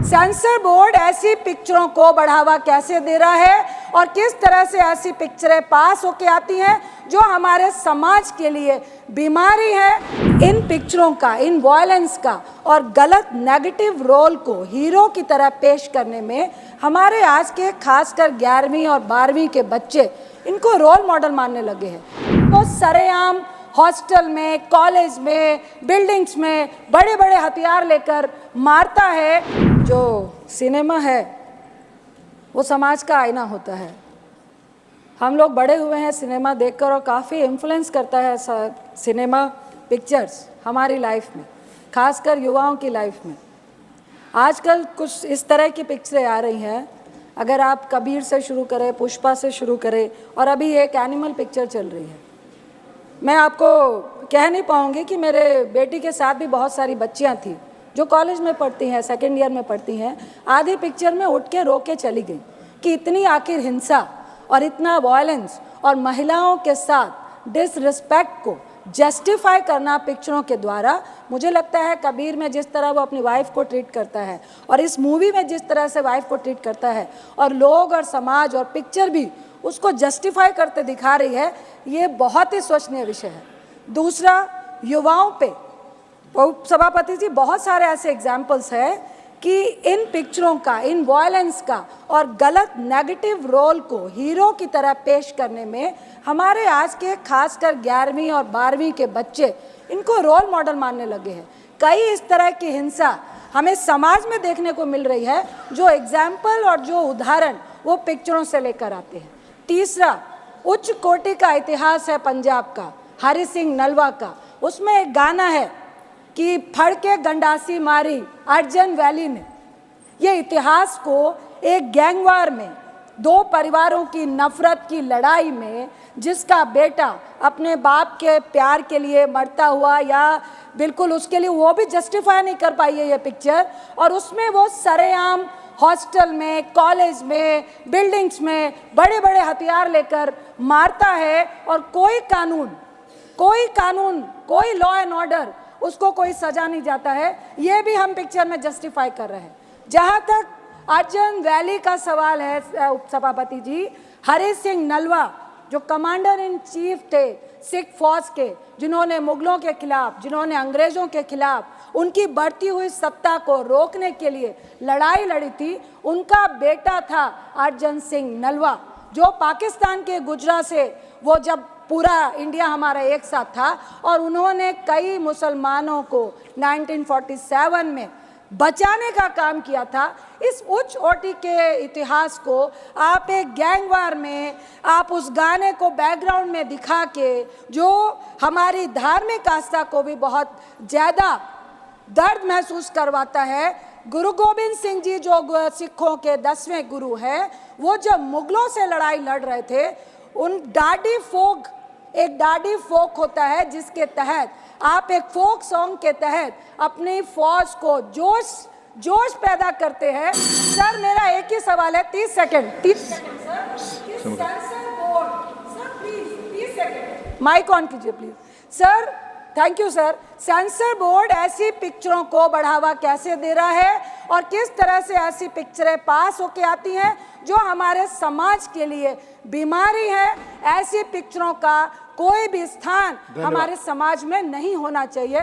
Sensor board ऐसी पिक्चरों को बढ़ावा कैसे दे रहा है और किस तरह से ऐसी पिक्चरें पास होके आती हैं जो हमारे समाज के लिए बीमारी है। इन पिक्चरों का, इन वायलेंस का और गलत नेगेटिव रोल को हीरो की तरह पेश करने में हमारे आज के खासकर 11वीं और 12वीं के बच्चे इनको रोल मॉडल मानने लगे हैं। वो सरेआम हॉस्टल में, कॉलेज में, बिल्डिंग्स में बड़े बड़े हथियार लेकर मारता है। जो सिनेमा है वो समाज का आईना होता है। हम लोग बड़े हुए हैं सिनेमा देखकर और काफ़ी इन्फ्लुएंस करता है सिनेमा पिक्चर्स हमारी लाइफ में, खासकर युवाओं की लाइफ में। आजकल कुछ इस तरह की पिक्चरें आ रही हैं, अगर आप कबीर से शुरू करें, पुष्पा से शुरू करें और अभी एक एनिमल पिक्चर चल रही है। मैं आपको कह नहीं पाऊँगी कि मेरे बेटी के साथ भी बहुत सारी बच्चियाँ थी जो कॉलेज में पढ़ती हैं, सेकेंड ईयर में पढ़ती हैं। आधी पिक्चर में उठ के रो के चली गई कि इतनी आखिर हिंसा और इतना वायलेंस और महिलाओं के साथ डिसरिस्पेक्ट को जस्टिफाई करना पिक्चरों के द्वारा, मुझे लगता है कबीर में जिस तरह वो अपनी वाइफ को ट्रीट करता है और इस मूवी में जिस तरह से वाइफ को ट्रीट करता है और लोग और समाज और पिक्चर भी उसको जस्टिफाई करते दिखा रही है, ये बहुत ही सोचनीय विषय है। दूसरा, युवाओं पे सभापति जी बहुत सारे ऐसे एग्जाम्पल्स हैं कि इन पिक्चरों का, इन वायलेंस का और गलत नेगेटिव रोल को हीरो की तरह पेश करने में हमारे आज के खासकर 11वीं और 12वीं के बच्चे इनको रोल मॉडल मानने लगे हैं। कई इस तरह की हिंसा हमें समाज में देखने को मिल रही है जो एग्जाम्पल और जो उदाहरण वो पिक्चरों से लेकर आते हैं। तीसरा, उच्च कोटि का इतिहास है पंजाब का, हरि सिंह नलवा का। उसमें एक गाना है कि फड़ के गंडासी मारी अर्जन वैली ने। ये इतिहास को एक गैंगवार में, दो परिवारों की नफरत की लड़ाई में, जिसका बेटा अपने बाप के प्यार के लिए मरता हुआ या बिल्कुल उसके लिए वो भी जस्टिफाई नहीं कर पाई है ये पिक्चर, और उसमें वो सरेआम हॉस्टल में, कॉलेज में, बिल्डिंग्स में बड़े बड़े हथियार लेकर मारता है और कोई कानून, कोई लॉ एंड ऑर्डर, उसको कोई सजा नहीं जाता है। ये भी हम पिक्चर में जस्टिफाई कर रहे हैं। जहाँ तक अर्जन वैली का सवाल है सभापति जी, हरि सिंह नलवा जो कमांडर इन चीफ थे सिख फौज के, जिन्होंने मुगलों के खिलाफ, जिन्होंने अंग्रेजों के खिलाफ उनकी बढ़ती हुई सत्ता को रोकने के लिए लड़ाई लड़ी थी, उनका बेटा था अर्जन सिंह नलवा, जो पाकिस्तान के गुजरात से, वो जब पूरा इंडिया हमारा एक साथ था और उन्होंने कई मुसलमानों को 1947 में बचाने का काम किया था। इस उच्च कोटि के इतिहास को आप एक गैंगवार में, आप उस गाने को बैकग्राउंड में दिखा के, जो हमारी धार्मिक आस्था को भी बहुत ज़्यादा दर्द महसूस करवाता है। गुरु गोबिंद सिंह जी जो सिखों के 10वें गुरु हैं, वो जब मुगलों से लड़ाई लड़ रहे थे, उन एक डाडी फोक होता है जिसके तहत आप एक फोक सॉन्ग के तहत अपनी फौज को जोश पैदा करते हैं। सर मेरा एक ही सवाल है, 30 second sir, please second mike on कीजिए please sir. Thank you sir. Censor board ऐसी पिक्चरों को बढ़ावा कैसे दे रहा है और किस तरह से ऐसी पिक्चरें पास होके आती हैं जो हमारे समाज के लिए बीमारी है। ऐसी पिक्चरों का कोई भी स्थान हमारे समाज में नहीं होना चाहिए।